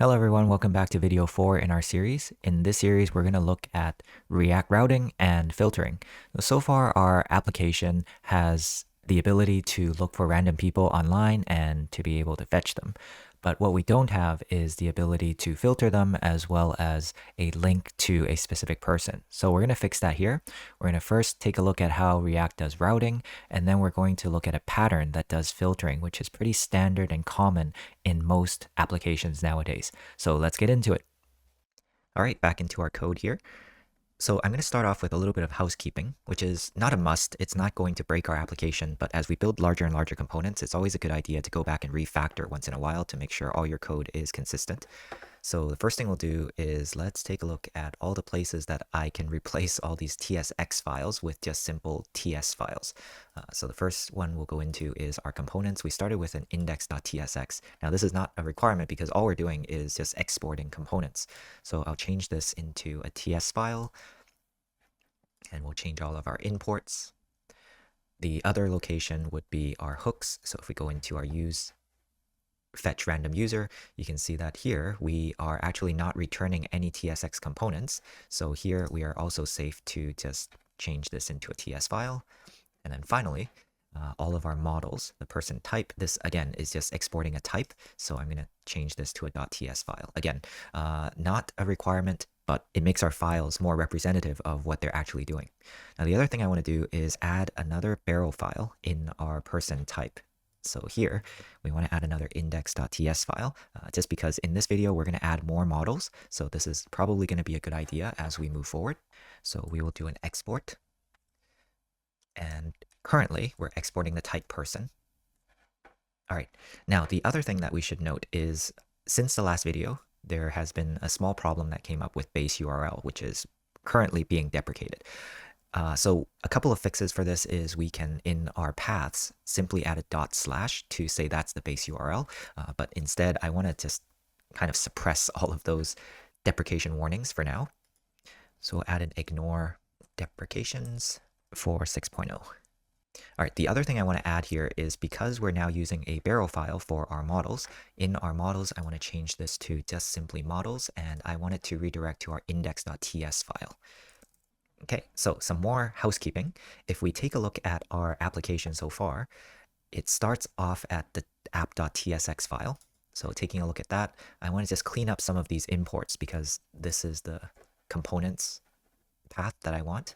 Hello everyone, welcome back to video 4 in our series. In this series, we're going to look at React routing and filtering. So far, our application has the ability to look for random people online and to be able to fetch them. But what we don't have is the ability to filter them as well as a link to a specific person. So we're going to fix that here. We're going to first take a look at how React does routing, and then we're going to look at a pattern that does filtering, which is pretty standard and common in most applications nowadays. So let's get into it. All right, back into our code here. So I'm going to start off with a little bit of housekeeping, which is not a must. It's not going to break our application, but as we build larger and larger components, it's always a good idea to go back and refactor once in a while to make sure all your code is consistent. So the first thing we'll do is let's take a look at all the places that I can replace all these tsx files with just simple ts files. So the first one we'll go into is our components. We started with an index.tsx. Now this is not a requirement because all we're doing is just exporting components. So I'll change this into a ts file, and we'll change all of our imports. The other location would be our hooks. So if we go into our use fetch random user, you can see that here we are actually not returning any tsx components. So here we are also safe to just change this into a ts file. And then finally, all of our models, the person type, this again is just exporting a type. So I'm going to change this to a .ts file. Again, not a requirement, but it makes our files more representative of what they're actually doing. Now, the other thing I want to do is add another barrel file in our person type. So here we want to add another index.ts file, just because in this video we're going to add more models. So this is probably going to be a good idea as we move forward. So we will do an export. And currently we're exporting the type person. All right. Now, the other thing that we should note is since the last video, there has been a small problem that came up with base URL, which is currently being deprecated. So a couple of fixes for this is we can, in our paths, simply add a // to say that's the base URL. But instead, I want to just kind of suppress all of those deprecation warnings for now. So we'll add an ignore deprecations for 6.0. All right, the other thing I want to add here is because we're now using a barrel file for our models, in our models, I want to change this to just simply models, and I want it to redirect to our index.ts file. Okay, so some more housekeeping. If we take a look at our application so far, it starts off at the app.tsx file. So taking a look at that, I want to just clean up some of these imports because this is the components path that I want.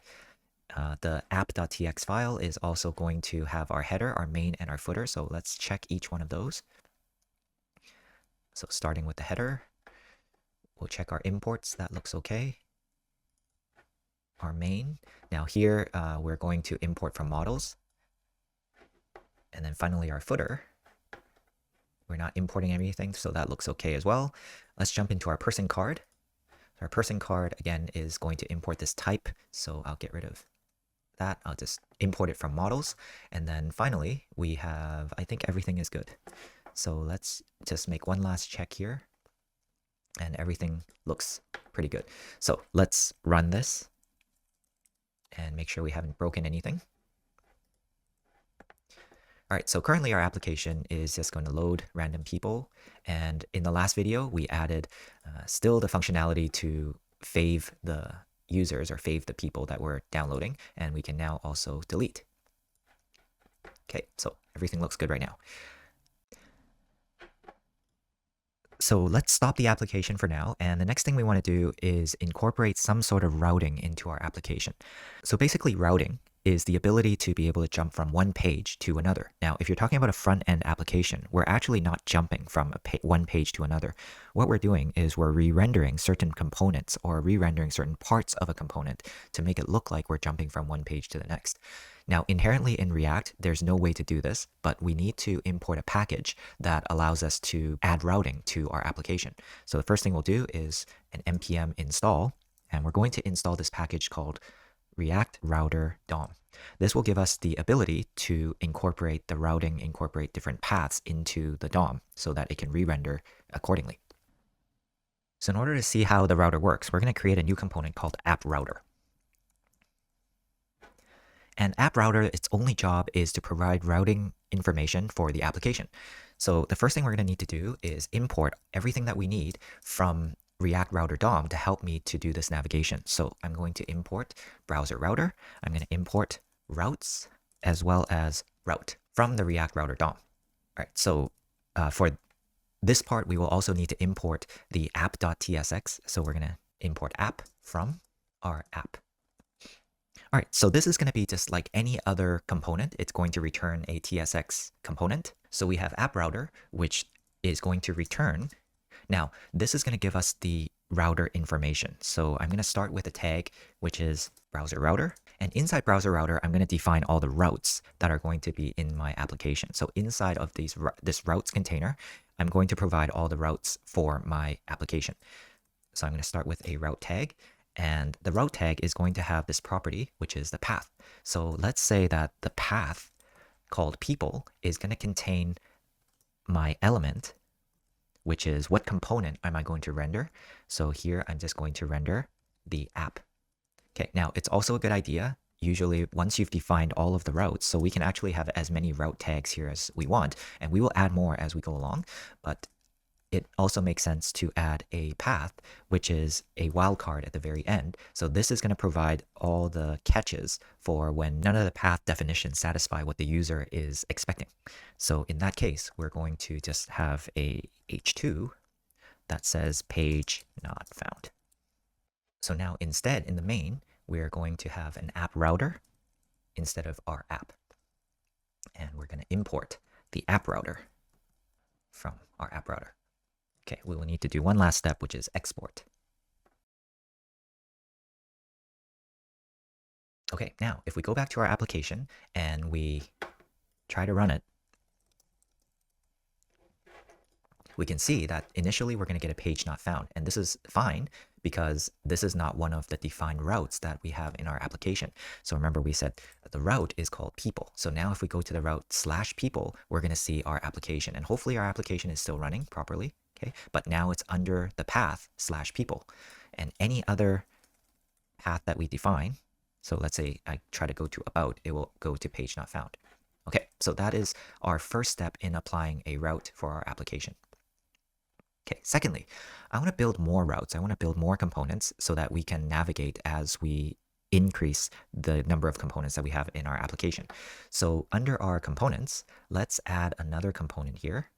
The app.tx file is also going to have our header, our main, and our footer. So let's check each one of those. So starting with the header, we'll check our imports. That looks okay. Our main. Now here, we're going to import from models. And then finally our footer. We're not importing anything, so that looks okay as well. Let's jump into our person card. So our person card, again, is going to import this type. So I'll get rid of that. I'll just import it from models. And then finally, we have, I think everything is good. So let's just make one last check here. And everything looks pretty good. So let's run this and make sure we haven't broken anything. All right, so currently our application is just going to load random people. And in the last video, we added still the functionality to fave the users or fave the people that we're downloading. And we can now also delete. Okay, so everything looks good right now. So let's stop the application for now. And the next thing we want to do is incorporate some sort of routing into our application. So basically routing is the ability to be able to jump from one page to another. Now, if you're talking about a front-end application, we're actually not jumping from one page to another. What we're doing is we're re-rendering certain components or re-rendering certain parts of a component to make it look like we're jumping from one page to the next. Now, inherently in React, there's no way to do this, but we need to import a package that allows us to add routing to our application. So the first thing we'll do is an npm install, and we're going to install this package called React Router DOM. This will give us the ability to incorporate the routing, incorporate different paths into the DOM so that it can re-render accordingly. So in order to see how the router works, we're going to create a new component called app.router. And app.router, its only job is to provide routing information for the application. So the first thing we're going to need to do is import everything that we need from React Router DOM to help me to do this navigation. So I'm going to import BrowserRouter. I'm going to import routes as well as route from the React Router DOM. All right, so for this part, we will also need to import the app.tsx. So we're going to import app from our app. All right, so this is going to be just like any other component. It's going to return a TSX component. So we have app router, which is going to return. Now, this is going to give us the router information. So I'm going to start with a tag, which is BrowserRouter. And inside BrowserRouter, I'm going to define all the routes that are going to be in my application. So inside of this routes container, I'm going to provide all the routes for my application. So I'm going to start with a route tag. And the route tag is going to have this property, which is the path. So let's say that the path called people is going to contain my element, which is what component am I going to render. So here I'm just going to render the app. Okay, now it's also a good idea. Usually once you've defined all of the routes, so we can actually have as many route tags here as we want, and we will add more as we go along. But it also makes sense to add a path, which is a wildcard at the very end. So this is going to provide all the catches for when none of the path definitions satisfy what the user is expecting. So in that case, we're going to just have a h2 that says page not found. So now instead in the main, we're going to have an app router instead of our app. And we're going to import the app router from our app router. Okay, we will need to do one last step, which is export. Okay, now if we go back to our application and we try to run it, we can see that initially we're going to get a page not found. And this is fine because this is not one of the defined routes that we have in our application. So remember we said that the route is called people. So now if we go to the route /people, we're going to see our application. And hopefully our application is still running properly. Okay, but now it's under the path /people, and any other path that we define. So let's say I try to go to about, it will go to page not found. Okay, so that is our first step in applying a route for our application. Okay, secondly, I want to build more routes. I want to build more components so that we can navigate as we increase the number of components that we have in our application. So under our components, let's add another component here,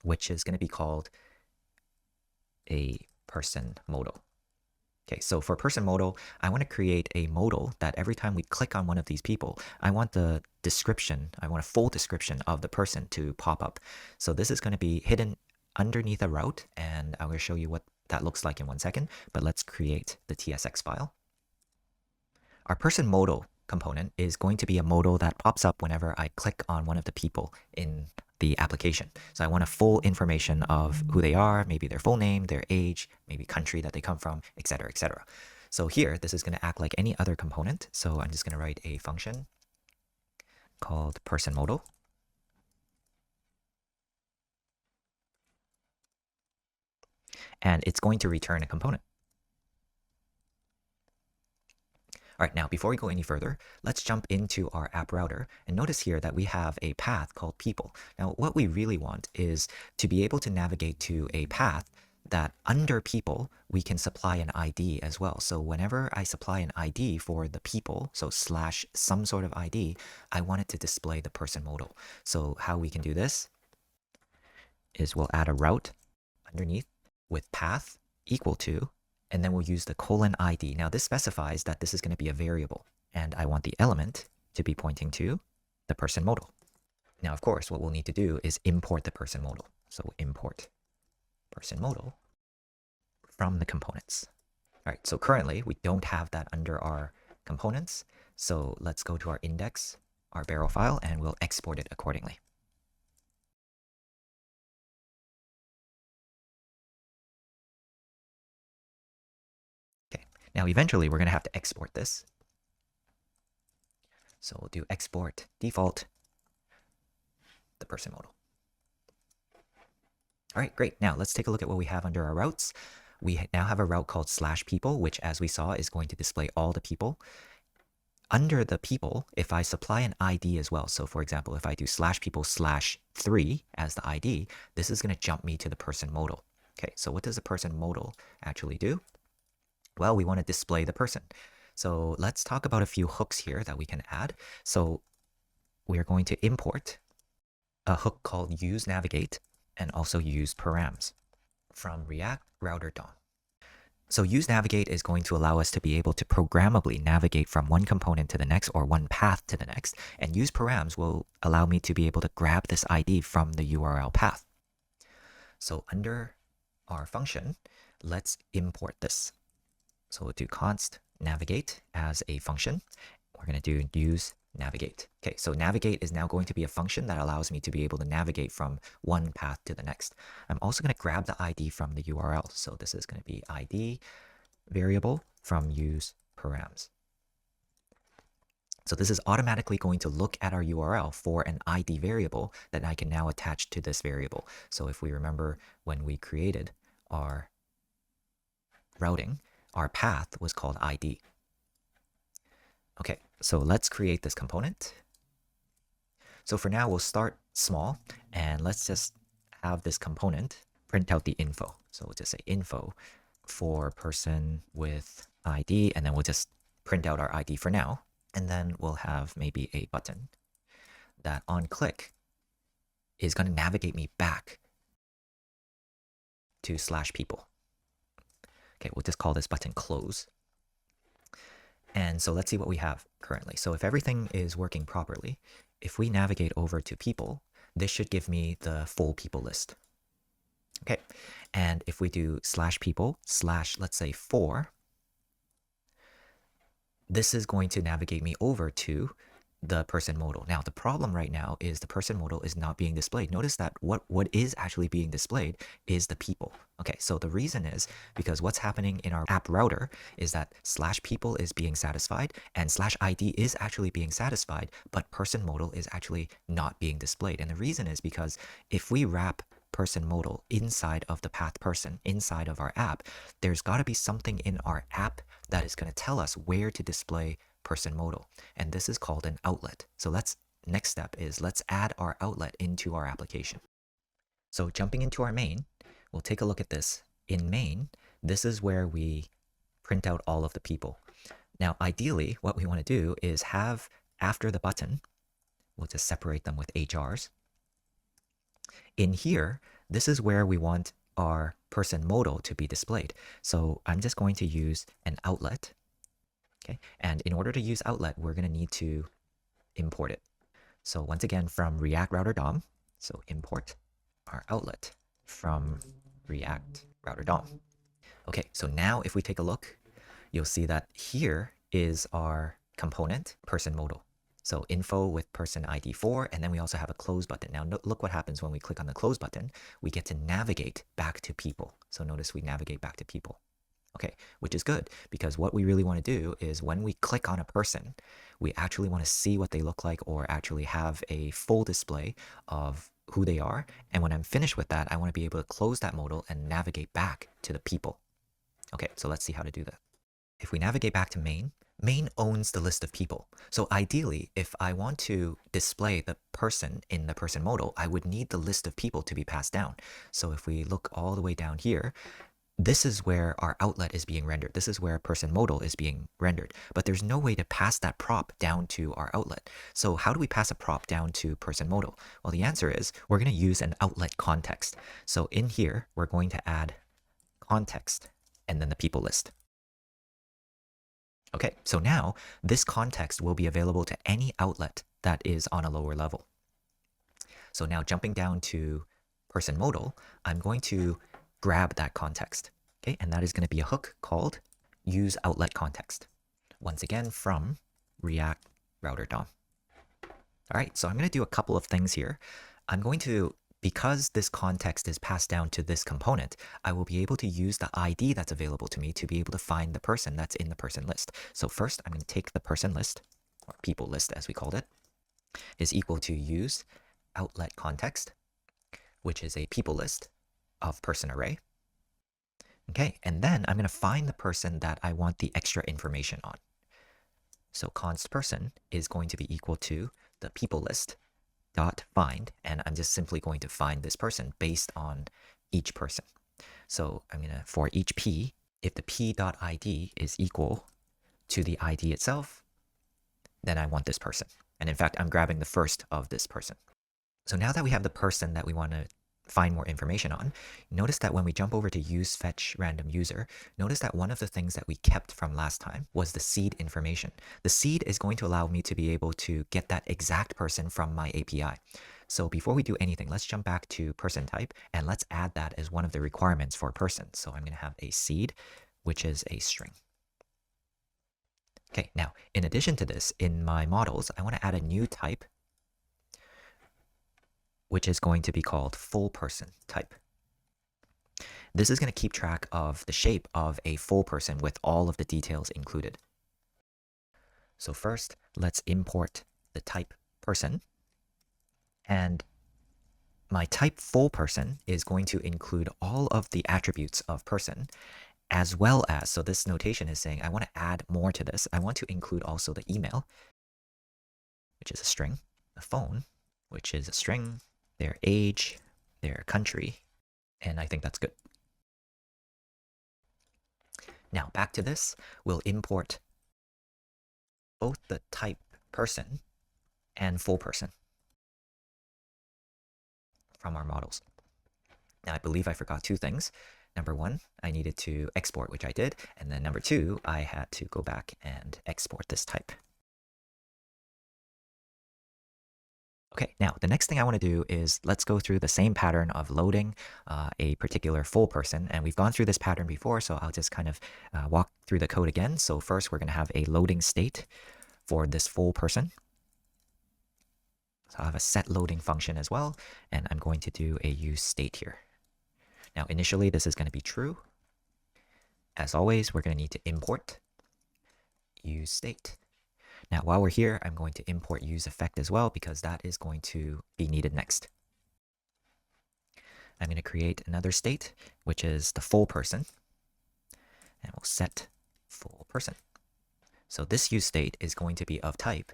which is going to be called a person modal. Okay, so for person modal, I want to create a modal that every time we click on one of these people, I want the description, I want a full description of the person to pop up. So this is going to be hidden underneath a route, and I'm going to show you what that looks like in 1 second, but let's create the TSX file. Our person modal component is going to be a modal that pops up whenever I click on one of the people in the application. So I want a full information of who they are, maybe their full name, their age, maybe country that they come from, etc., etc. So here, this is going to act like any other component. So I'm just going to write a function called person modal. And it's going to return a component. All right, now before we go any further, let's jump into our app router and notice here that we have a path called people. Now, what we really want is to be able to navigate to a path that under people, we can supply an ID as well. So whenever I supply an ID for the people, so / some sort of ID, I want it to display the person modal. So how we can do this is we'll add a route underneath with path equal to, and then we'll use the :ID. Now this specifies that this is going to be a variable, and I want the element to be pointing to the person modal. Now, of course, what we'll need to do is import the person modal. So we'll import person modal from the components. All right, so currently we don't have that under our components. So let's go to our index, our barrel file, and we'll export it accordingly. Now, eventually, we're going to have to export this. So we'll do export default, the person modal. All right, great. Now let's take a look at what we have under our routes. We now have a route called /people, which as we saw is going to display all the people. under the people, if I supply an ID as well, so for example, if I do /people/3 as the ID, this is going to jump me to the person modal. Okay, so what does the person modal actually do? Well, we want to display the person. So let's talk about a few hooks here that we can add. So we are going to import a hook called useNavigate and also useParams from React Router DOM. So useNavigate is going to allow us to be able to programmably navigate from one component to the next or one path to the next. And useParams will allow me to be able to grab this ID from the URL path. So under our function, let's import this. So we'll do const navigate as a function. We're going to do useNavigate. Okay, so navigate is now going to be a function that allows me to be able to navigate from one path to the next. I'm also going to grab the ID from the URL. So this is going to be ID variable from useParams. So this is automatically going to look at our URL for an ID variable that I can now attach to this variable. So if we remember when we created our routing, our path was called ID. Okay, so let's create this component. So for now, we'll start small and let's just have this component print out the info. So we'll just say info for person with ID, and then we'll just print out our ID for now. And then we'll have maybe a button that on click is going to navigate me back to /people. Okay, we'll just call this button close. And so let's see what we have currently. So if everything is working properly, if we navigate over to people, this should give me the full people list. Okay, and if we do /people/ let's say 4, this is going to navigate me over to the person modal. Now, the problem right now is the person modal is not being displayed. Notice that what is actually being displayed is the people. Okay, so the reason is because what's happening in our app router is that /people is being satisfied and /ID is actually being satisfied, but person modal is actually not being displayed. And the reason is because if we wrap person modal inside of the path person, inside of our app, there's got to be something in our app that is going to tell us where to display person modal, and this is called an outlet. So next step is let's add our outlet into our application. So jumping into our main, we'll take a look at this. In main, this is where we print out all of the people. Now, ideally, what we want to do is have after the button, we'll just separate them with HRs. In here, this is where we want our person modal to be displayed. So I'm just going to use an outlet. Okay, and in order to use outlet, we're going to need to import it. So once again, from React Router DOM, so import our outlet from React Router DOM. Okay, so now if we take a look, you'll see that here is our component person modal. So info with person ID 4, and then we also have a close button. Now look what happens when we click on the close button. We get to navigate back to people. So notice we navigate back to people. Okay, which is good because what we really want to do is when we click on a person, we actually want to see what they look like or actually have a full display of who they are. And when I'm finished with that, I want to be able to close that modal and navigate back to the people. Okay, so let's see how to do that. If we navigate back to main, main owns the list of people. So ideally, if I want to display the person in the person modal, I would need the list of people to be passed down. So if we look all the way down here, this is where our outlet is being rendered. This is where person modal is being rendered, but there's no way to pass that prop down to our outlet. So how do we pass a prop down to person modal? Well, the answer is we're going to use an outlet context. So in here, we're going to add context and then the people list. Okay, so now this context will be available to any outlet that is on a lower level. So now jumping down to person modal, I'm going to grab that context, okay, and that is going to be a hook called useOutletContext. Once again, from React Router DOM. All right, so I'm going to do a couple of things here. I'm going to, because this context is passed down to this component, I will be able to use the ID that's available to me to be able to find the person that's in the person list. So first, I'm going to take the person list, or people list as we called it, is equal to useOutletContext, which is a people list of person array. Okay, and then I'm going to find the person that I want the extra information on. So const person is going to be equal to the people list dot find, and I'm just simply going to find this person based on each person. So I'm gonna, for each p, if the p.id is equal to the ID itself, then I want this person. And in fact, I'm grabbing the first of this person. So now that we have the person that we want to find more information on, notice that when we jump over to use fetch random user, notice that one of the things that we kept from last time was the seed information. The seed is going to allow me to be able to get that exact person from my API. So before we do anything, let's jump back to person type and let's add that as one of the requirements for person. So I'm going to have a seed, which is a string. Okay, now in addition to this, in my models, I want to add a new type, which is going to be called full person type. This is going to keep track of the shape of a full person with all of the details included. So first, let's import the type person. And my type full person is going to include all of the attributes of person, as well as, so this notation is saying I want to add more to this. I want to include also the email, which is a string, the phone, which is a string, their age, their country, and I think that's good. Now back to this, we'll import both the type person and full person from our models. Now I believe I forgot two things. Number one, I needed to export, which I did, and then number two, I had to go back and export this type. Okay, now the next thing I want to do is let's go through the same pattern of loading a particular full person. And we've gone through this pattern before, so I'll just kind of walk through the code again. So first we're going to have a loading state for this full person. So I'll have a set loading function as well, and I'm going to do a use state here. Now initially this is going to be true. As always, we're going to need to import use state. Now, while we're here, I'm going to import useEffect as well, because that is going to be needed next. I'm going to create another state, which is the full person, and we'll set full person. So this use state is going to be of type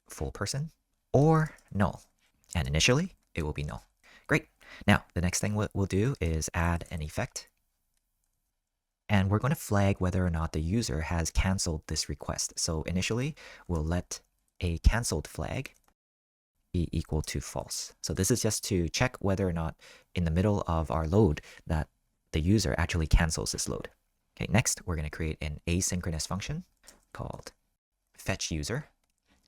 full person or null. And initially, it will be null. Great. Now, the next thing we'll do is add an effect. And we're going to flag whether or not the user has canceled this request. So initially, we'll let a canceled flag be equal to false. So this is just to check whether or not in the middle of our load that the user actually cancels this load. Okay, next, we're going to create an asynchronous function called fetch user.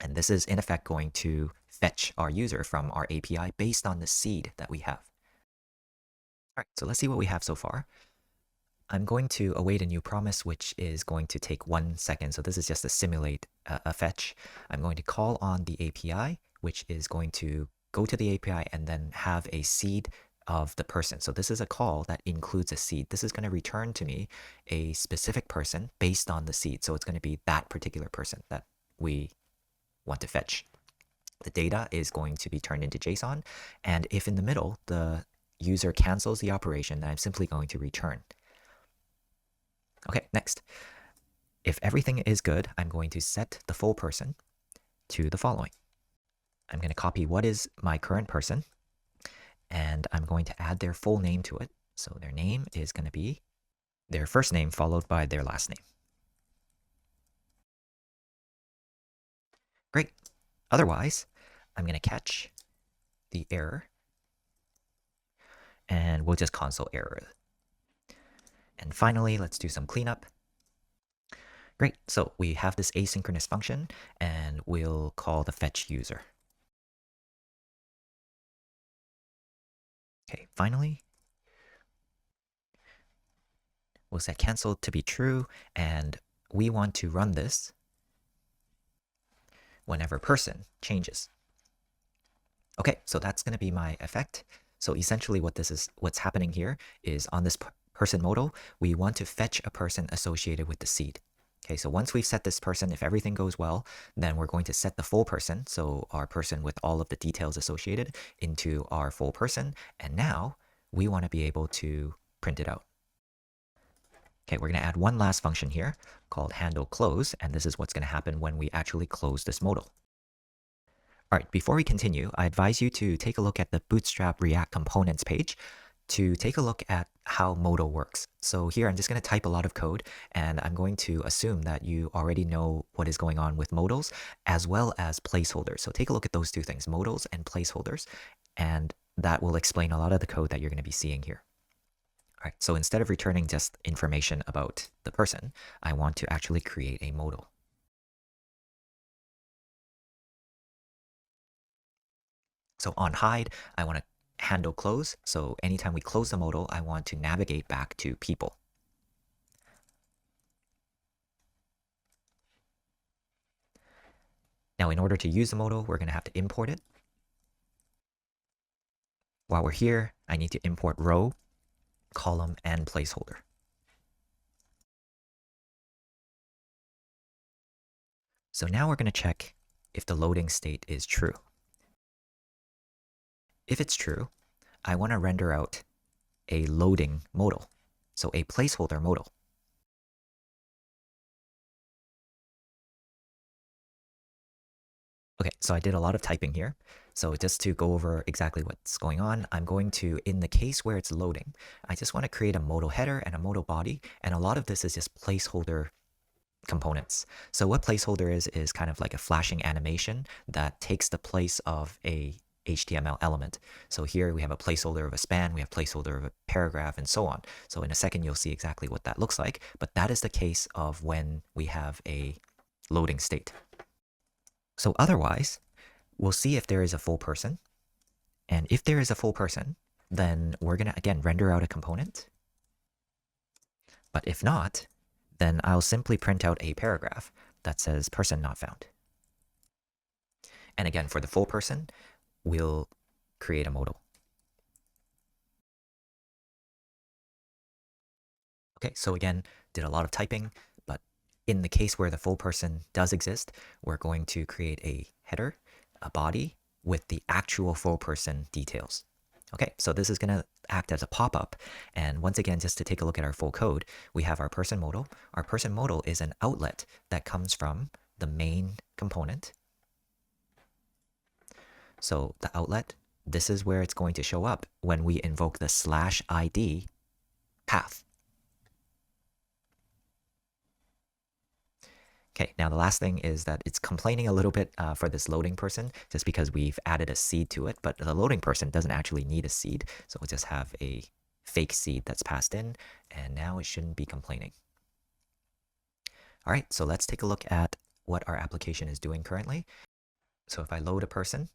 And this is in effect going to fetch our user from our API based on the seed that we have. All right, so let's see what we have so far. I'm going to await a new promise, which is going to take 1 second. So this is just to simulate a fetch. I'm going to call on the API, which is going to go to the API and then have a seed of the person. So this is a call that includes a seed. This is going to return to me a specific person based on the seed. So it's going to be that particular person that we want to fetch. The data is going to be turned into JSON. And if in the middle, the user cancels the operation, then I'm simply going to return. Okay, next. If everything is good, I'm going to set the full person to the following. I'm going to copy what is my current person, and I'm going to add their full name to it. So their name is going to be their first name followed by their last name. Great. Otherwise, I'm going to catch the error, and we'll just console error. And finally, let's do some cleanup. Great, so we have this asynchronous function, and we'll call the fetch user. Okay, finally, we'll set cancel to be true, and we want to run this whenever person changes. Okay, so that's going to be my effect. So essentially what's happening here is on this person modal, we want to fetch a person associated with the seed. Okay, so once we've set this person, if everything goes well, then we're going to set the full person, so our person with all of the details associated, into our full person. And now we want to be able to print it out. Okay, we're going to add one last function here called handle close, and this is what's going to happen when we actually close this modal. All right, before we continue, I advise you to take a look at the Bootstrap React Components page to take a look at how modal works. So here I'm just going to type a lot of code, and I'm going to assume that you already know what is going on with modals as well as placeholders. So take a look at those two things, modals and placeholders, and that will explain a lot of the code that you're going to be seeing here. All right, so instead of returning just information about the person, I want to actually create a modal. So on hide, I want to handle close. So anytime we close the modal, I want to navigate back to people. Now, in order to use the modal, we're going to have to import it. While we're here, I need to import row, column, and placeholder. So now we're going to check if the loading state is true. If it's true, I want to render out a loading modal, so a placeholder modal. Okay, so I did a lot of typing here. So just to go over exactly what's going on, I'm going to, in the case where it's loading, I just want to create a modal header and a modal body, and a lot of this is just placeholder components. So what placeholder is kind of like a flashing animation that takes the place of a HTML element. So here we have a placeholder of a span, we have placeholder of a paragraph, and so on. So in a second, you'll see exactly what that looks like. But that is the case of when we have a loading state. So otherwise, we'll see if there is a full person. And if there is a full person, then we're going to, again, render out a component. But if not, then I'll simply print out a paragraph that says person not found. And again, for the full person, we'll create a modal. Okay, so again, did a lot of typing, but in the case where the full person does exist, we're going to create a header, a body with the actual full person details. Okay, so this is going to act as a pop-up. And once again, just to take a look at our full code, we have our person modal. Our person modal is an outlet that comes from the main component. So the outlet, this is where it's going to show up when we invoke the /id path. Okay, now the last thing is that it's complaining a little bit for this loading person, just because we've added a seed to it, but the loading person doesn't actually need a seed, so we'll just have a fake seed that's passed in, and now it shouldn't be complaining. All right, so let's take a look at what our application is doing currently. So if I load a person,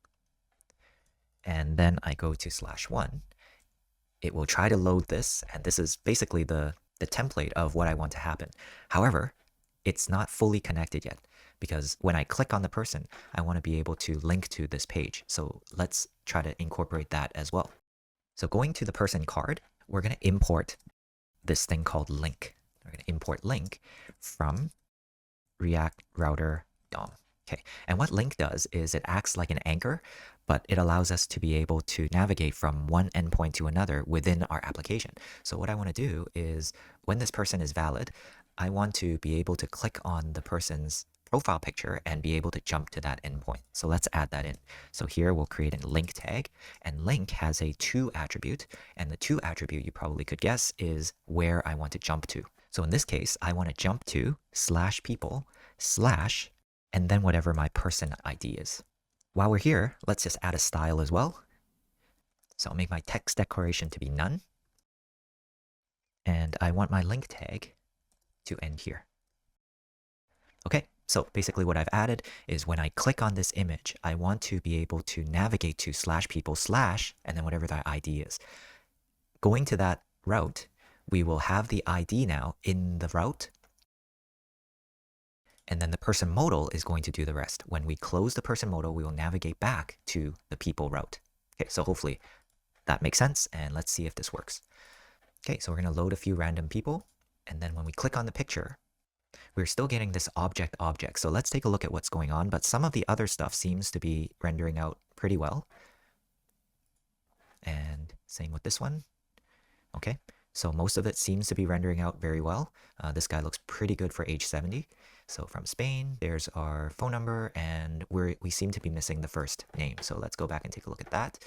and then I go to /1, it will try to load this, and this is basically the template of what I want to happen. However, it's not fully connected yet, because when I click on the person, I want to be able to link to this page. So let's try to incorporate that as well. So going to the person card, we're going to import this thing called link. We're going to import link from React Router DOM. Okay, and what link does is it acts like an anchor, but it allows us to be able to navigate from one endpoint to another within our application. So what I want to do is when this person is valid, I want to be able to click on the person's profile picture and be able to jump to that endpoint. So let's add that in. So here we'll create a link tag, and link has a to attribute, and the to attribute you probably could guess is where I want to jump to. So in this case, I want to jump to /people/ and then whatever my person ID is. While we're here, let's just add a style as well. So I'll make my text declaration to be none. And I want my link tag to end here. Okay, so basically what I've added is when I click on this image, I want to be able to navigate to /people/ and then whatever the ID is. Going to that route, we will have the ID now in the route, and then the person modal is going to do the rest. When we close the person modal, we will navigate back to the people route. Okay, so hopefully that makes sense, and let's see if this works. Okay, so we're going to load a few random people, and then when we click on the picture, we're still getting this object. So let's take a look at what's going on, but some of the other stuff seems to be rendering out pretty well. And same with this one. Okay, So most of it seems to be rendering out very well. This guy looks pretty good for age 70. So from Spain, there's our phone number, and we seem to be missing the first name. So let's go back and take a look at that.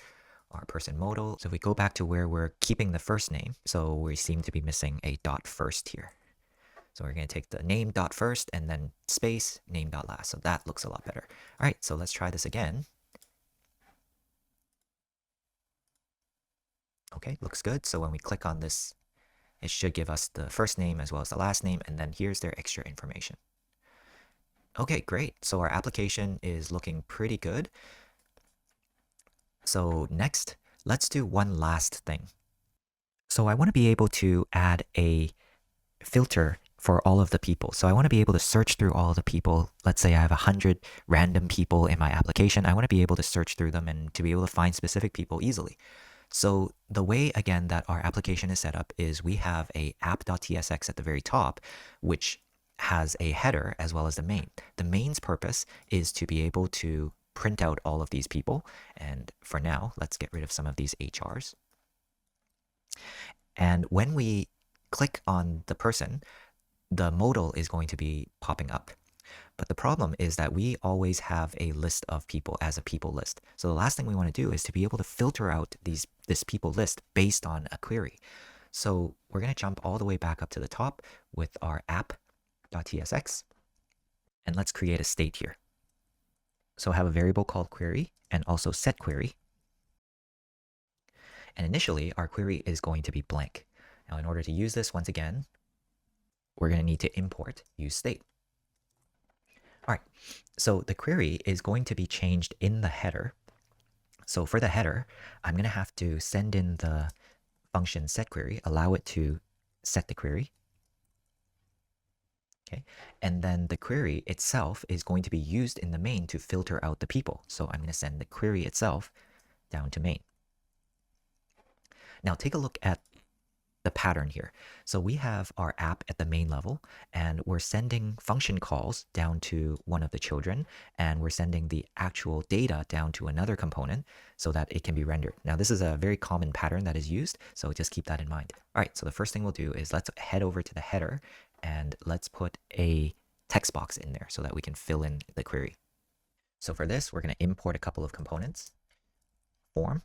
Our person modal. So if we go back to where we're keeping the first name, so we seem to be missing a dot first here. So we're going to take the name dot first and then space name dot last. So that looks a lot better. All right, so let's try this again. Okay, looks good. So when we click on this, it should give us the first name as well as the last name, and then here's their extra information. Okay, great. So our application is looking pretty good. So next, let's do one last thing. So I want to be able to add a filter for all of the people. So I want to be able to search through all of the people. Let's say I have 100 random people in my application. I want to be able to search through them and to be able to find specific people easily. So the way, again, that our application is set up is we have a app.tsx at the very top, which has a header as well as the main. The main's purpose is to be able to print out all of these people. And for now, let's get rid of some of these HRs. And when we click on the person, the modal is going to be popping up. But the problem is that we always have a list of people as a people list. So the last thing we want to do is to be able to filter out this people list based on a query. So we're going to jump all the way back up to the top with our app.tsx. And let's create a state here. So have a variable called query and also set query. And initially, our query is going to be blank. Now, in order to use this, once again, we're going to need to import useState. All right, so the query is going to be changed in the header. So for the header, I'm going to have to send in the function setQuery, allow it to set the query. Okay, and then the query itself is going to be used in the main to filter out the people. So I'm going to send the query itself down to main. Now take a look at the pattern here. So we have our app at the main level, and we're sending function calls down to one of the children, and we're sending the actual data down to another component so that it can be rendered. Now this is a very common pattern that is used, so just keep that in mind. All right, so the first thing we'll do is let's head over to the header and let's put a text box in there so that we can fill in the query. So for this, we're going to import a couple of components: form,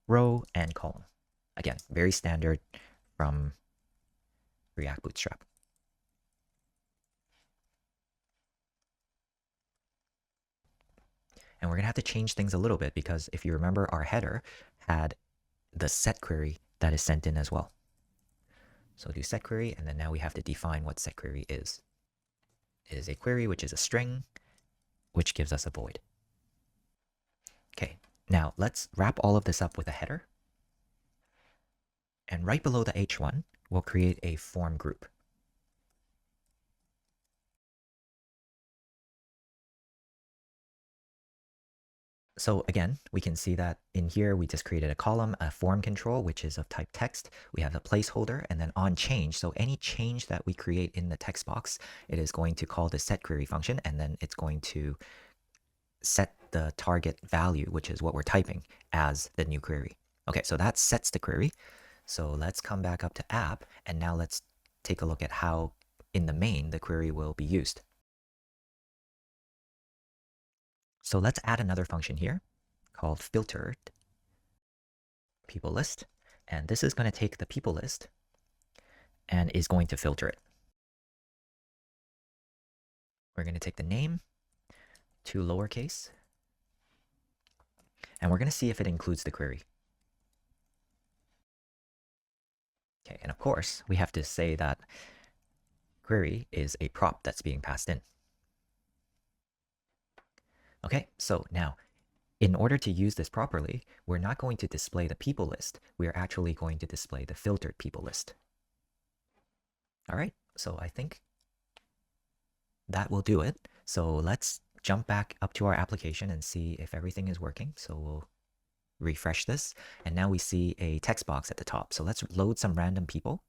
row, and column. Again, very standard from React Bootstrap. And we're going to have to change things a little bit because if you remember, our header had the set query that is sent in as well. So do set query, and then now we have to define what set query is. It is a query which is a string, which gives us a void. Okay, now let's wrap all of this up with a header. And right below the H1, we'll create a form group. So again, we can see that in here, we just created a column, a form control, which is of type text. We have a placeholder, and then on change. So any change that we create in the text box, it is going to call the set query function, and then it's going to set the target value, which is what we're typing, as the new query. Okay, so that sets the query. So let's come back up to app, and now let's take a look at how in the main the query will be used. So let's add another function here called filtered people list. And this is going to take the people list and is going to filter it. We're going to take the name to lowercase, and we're going to see if it includes the query. Okay, and of course, we have to say that query is a prop that's being passed in. Okay, so now, in order to use this properly, we're not going to display the people list. We are actually going to display the filtered people list. All right, so I think that will do it. So let's jump back up to our application and see if everything is working. So we'll refresh this, and now we see a text box at the top. So let's load some random people.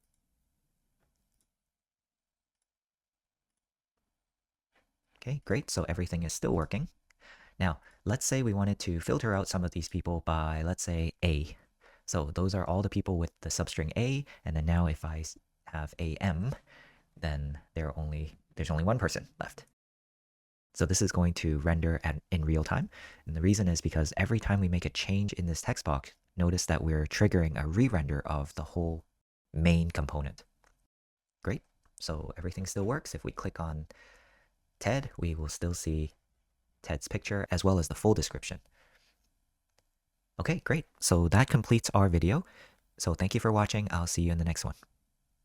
Okay, great. So everything is still working. Now, let's say we wanted to filter out some of these people by, let's say, A. So those are all the people with the substring A, and then now if I have AM, then there's only one person left. So this is going to render in real time. And the reason is because every time we make a change in this text box, notice that we're triggering a re-render of the whole main component. Great. So everything still works. If we click on Ted, we will still see Ted's picture as well as the full description. Okay, great. So that completes our video. So thank you for watching. I'll see you in the next one.